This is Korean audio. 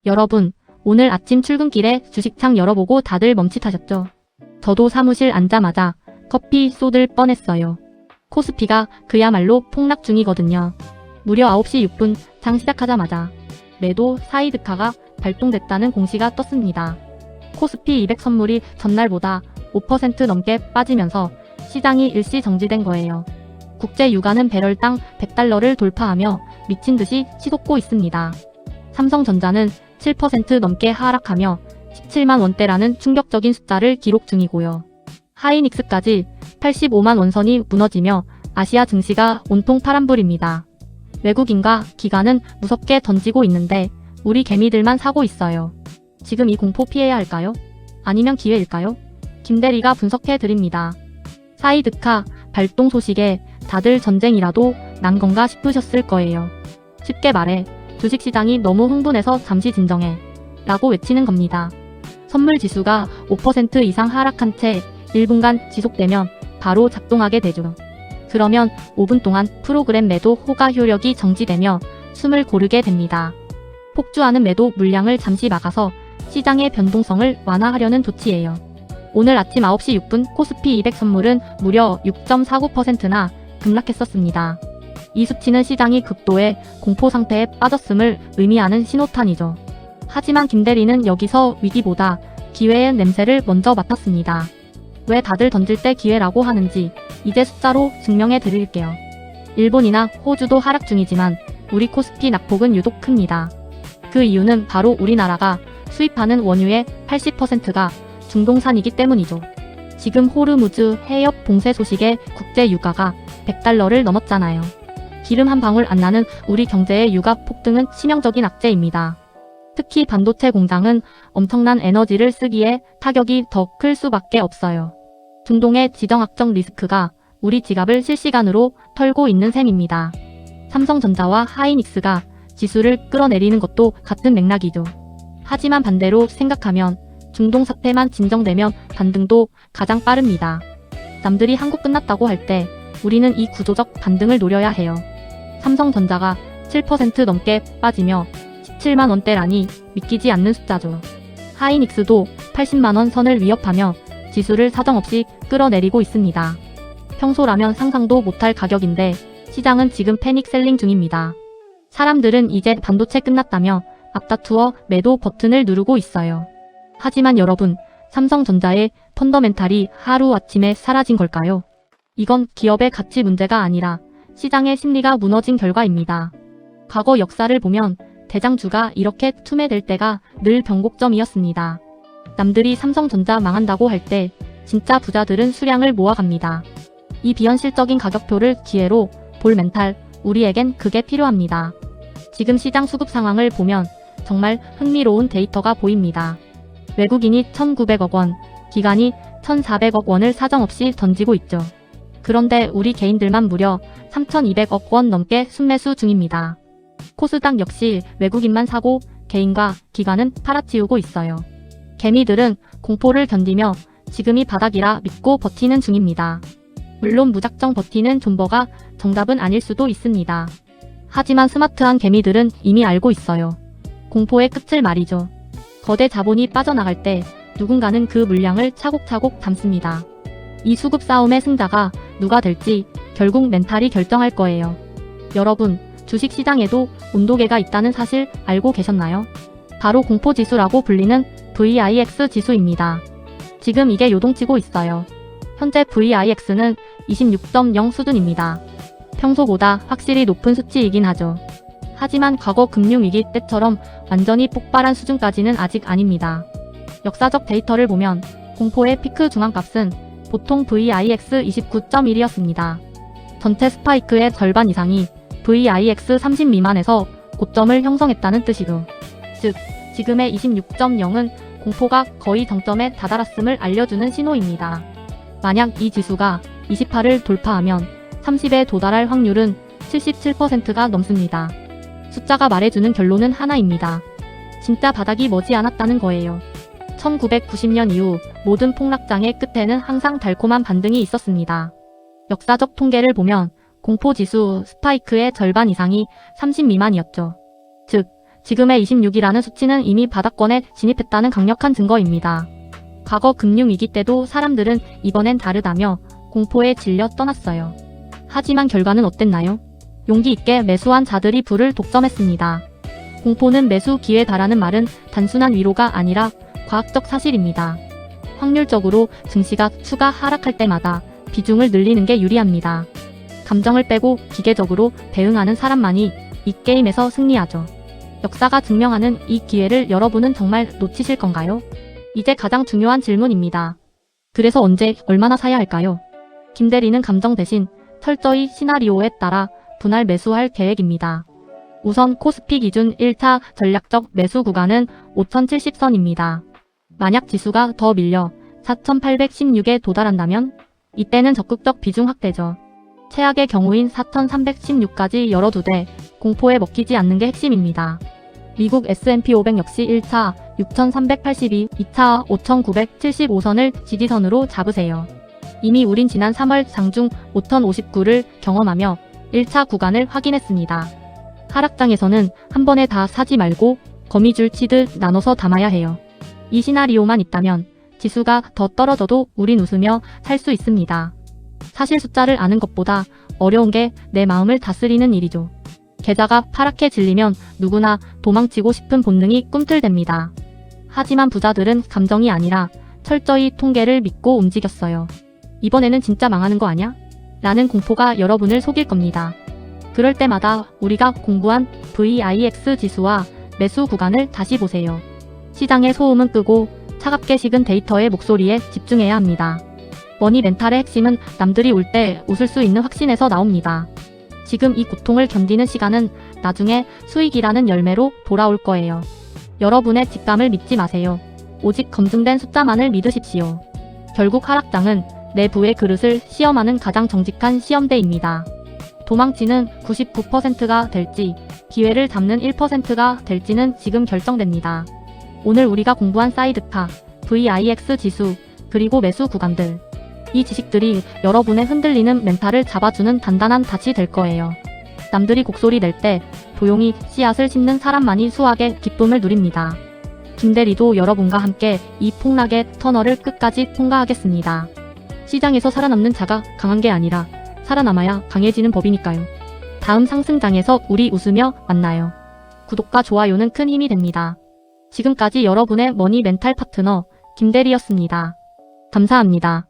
여러분, 오늘 아침 출근길에 주식창 열어보고 다들 멈칫하셨죠? 저도 사무실 앉자마자 커피 쏟을 뻔했어요. 코스피가 그야말로 폭락 중이거든요. 무려 9시 6분 장 시작하자마자 매도 사이드카가 발동됐다는 공시가 떴습니다. 코스피 200 선물이 전날보다 5% 넘게 빠지면서 시장이 일시 정지된 거예요. 국제 유가는 배럴당 100달러를 돌파하며 미친 듯이 치솟고 있습니다. 삼성전자는 7% 넘게 하락하며 17만 원대라는 충격적인 숫자를 기록 중이고요. 하이닉스까지 85만 원선이 무너지며 아시아 증시가 온통 파란불입니다. 외국인과 기관은 무섭게 던지고 있는데 우리 개미들만 사고 있어요. 지금 이 공포 피해야 할까요? 아니면 기회일까요? 김대리가 분석해 드립니다. 사이드카 발동 소식에 다들 전쟁이라도 난 건가 싶으셨을 거예요. 쉽게 말해 주식시장이 너무 흥분해서 잠시 진정해 라고 외치는 겁니다. 선물 지수가 5% 이상 하락한 채 1분간 지속되면 바로 작동하게 되죠. 그러면 5분 동안 프로그램 매도 호가 효력이 정지되며 숨을 고르게 됩니다. 폭주하는 매도 물량을 잠시 막아서 시장의 변동성을 완화하려는 조치예요. 오늘 아침 9시 6분 코스피 200 선물은 무려 6.49%나 급락했었습니다. 이 수치는 시장이 극도의 공포 상태에 빠졌음을 의미하는 신호탄이죠. 하지만 김대리는 여기서 위기보다 기회의 냄새를 먼저 맡았습니다. 왜 다들 던질 때 기회라고 하는지 이제 숫자로 증명해 드릴게요. 일본이나 호주도 하락 중이지만 우리 코스피 낙폭은 유독 큽니다. 그 이유는 바로 우리나라가 수입하는 원유의 80%가 중동산이기 때문이죠. 지금 호르무즈 해협 봉쇄 소식에 국제 유가가 100달러를 넘었잖아요. 기름 한 방울 안 나는 우리 경제의 유가 폭등은 치명적인 악재입니다. 특히 반도체 공장은 엄청난 에너지를 쓰기에 타격이 더 클 수밖에 없어요. 중동의 지정학적 리스크가 우리 지갑을 실시간으로 털고 있는 셈입니다. 삼성전자와 하이닉스가 지수를 끌어내리는 것도 같은 맥락이죠. 하지만 반대로 생각하면 중동 사태만 진정되면 반등도 가장 빠릅니다. 남들이 한국 끝났다고 할 때 우리는 이 구조적 반등을 노려야 해요. 삼성전자가 7% 넘게 빠지며 17만 원대라니 믿기지 않는 숫자죠. 하이닉스도 80만 원 선을 위협하며 지수를 사정없이 끌어내리고 있습니다. 평소라면 상상도 못할 가격인데 시장은 지금 패닉 셀링 중입니다. 사람들은 이제 반도체 끝났다며 앞다투어 매도 버튼을 누르고 있어요. 하지만 여러분, 삼성전자의 펀더멘탈이 하루아침에 사라진 걸까요? 이건 기업의 가치 문제가 아니라 시장의 심리가 무너진 결과입니다. 과거 역사를 보면 대장주가 이렇게 투매될 때가 늘 변곡점이었습니다. 남들이 삼성전자 망한다고 할 때 진짜 부자들은 수량을 모아갑니다. 이 비현실적인 가격표를 기회로 볼 멘탈, 우리에겐 그게 필요합니다. 지금 시장 수급 상황을 보면 정말 흥미로운 데이터가 보입니다. 외국인이 1,900억 원, 기관이 1,400억 원을 사정없이 던지고 있죠. 그런데 우리 개인들만 무려 3,200억 원 넘게 순매수 중입니다. 코스닥 역시 외국인만 사고 개인과 기관은 팔아치우고 있어요. 개미들은 공포를 견디며 지금이 바닥이라 믿고 버티는 중입니다. 물론 무작정 버티는 존버가 정답은 아닐 수도 있습니다. 하지만 스마트한 개미들은 이미 알고 있어요. 공포의 끝을 말이죠. 거대 자본이 빠져나갈 때 누군가는 그 물량을 차곡차곡 담습니다. 이 수급 싸움의 승자가 누가 될지 결국 멘탈이 결정할 거예요. 여러분, 주식시장에도 온도계가 있다는 사실 알고 계셨나요? 바로 공포지수라고 불리는 VIX 지수입니다. 지금 이게 요동치고 있어요. 현재 VIX는 26.0 수준입니다. 평소보다 확실히 높은 수치이긴 하죠. 하지만 과거 금융위기 때처럼 완전히 폭발한 수준까지는 아직 아닙니다. 역사적 데이터를 보면 공포의 피크 중앙값은 보통 VIX 29.1이었습니다. 전체 스파이크의 절반 이상이 VIX 30 미만에서 고점을 형성했다는 뜻이죠. 즉, 지금의 26.0은 공포가 거의 정점에 다다랐음을 알려주는 신호입니다. 만약 이 지수가 28을 돌파하면 30에 도달할 확률은 77%가 넘습니다. 숫자가 말해주는 결론은 하나입니다. 진짜 바닥이 머지않았다는 거예요. 1990년 이후 모든 폭락장의 끝에는 항상 달콤한 반등이 있었습니다. 역사적 통계를 보면 공포지수 스파이크의 절반 이상이 30 미만이었죠. 즉, 지금의 26이라는 수치는 이미 바닥권에 진입했다는 강력한 증거입니다. 과거 금융위기 때도 사람들은 이번엔 다르다며 공포에 질려 떠났어요. 하지만 결과는 어땠나요? 용기 있게 매수한 자들이 부를 독점했습니다. 공포는 매수 기회다라는 말은 단순한 위로가 아니라 과학적 사실입니다. 확률적으로 증시가 추가 하락할 때마다 비중을 늘리는 게 유리합니다. 감정을 빼고 기계적으로 대응하는 사람만이 이 게임에서 승리하죠. 역사가 증명하는 이 기회를 여러분은 정말 놓치실 건가요? 이제 가장 중요한 질문입니다. 그래서 언제, 얼마나 사야 할까요? 김대리는 감정 대신 철저히 시나리오에 따라 분할 매수할 계획입니다. 우선 코스피 기준 1차 전략적 매수 구간은 5070선입니다. 만약 지수가 더 밀려 4816에 도달한다면 이때는 적극적 비중 확대죠. 최악의 경우인 4316까지 열어두되 공포에 먹히지 않는 게 핵심입니다. 미국 S&P 500 역시 1차 6382, 2차 5975선을 지지선으로 잡으세요. 이미 우린 지난 3월 장중 5059를 경험하며 1차 구간을 확인했습니다. 하락장에서는 한 번에 다 사지 말고 거미줄 치듯 나눠서 담아야 해요. 이 시나리오만 있다면 지수가 더 떨어져도 우린 웃으며 살 수 있습니다. 사실 숫자를 아는 것보다 어려운 게 내 마음을 다스리는 일이죠. 계좌가 파랗게 질리면 누구나 도망치고 싶은 본능이 꿈틀댑니다. 하지만 부자들은 감정이 아니라 철저히 통계를 믿고 움직였어요. 이번에는 진짜 망하는 거 아냐? 라는 공포가 여러분을 속일 겁니다. 그럴 때마다 우리가 공부한 VIX 지수와 매수 구간을 다시 보세요. 시장의 소음은 끄고 차갑게 식은 데이터의 목소리에 집중해야 합니다. 머니 멘탈의 핵심은 남들이 울 때 웃을 수 있는 확신에서 나옵니다. 지금 이 고통을 견디는 시간은 나중에 수익이라는 열매로 돌아올 거예요. 여러분의 직감을 믿지 마세요. 오직 검증된 숫자만을 믿으십시오. 결국 하락장은 내부의 그릇을 시험하는 가장 정직한 시험대입니다. 도망치는 99%가 될지 기회를 잡는 1%가 될지는 지금 결정됩니다. 오늘 우리가 공부한 사이드카, VIX 지수, 그리고 매수 구간들. 이 지식들이 여러분의 흔들리는 멘탈을 잡아주는 단단한 닻이 될 거예요. 남들이 곡소리 낼 때 조용히 씨앗을 심는 사람만이 수확의 기쁨을 누립니다. 김대리도 여러분과 함께 이 폭락의 터널을 끝까지 통과하겠습니다. 시장에서 살아남는 자가 강한 게 아니라 살아남아야 강해지는 법이니까요. 다음 상승장에서 우리 웃으며 만나요. 구독과 좋아요는 큰 힘이 됩니다. 지금까지 여러분의 머니 멘탈 파트너 김대리였습니다. 감사합니다.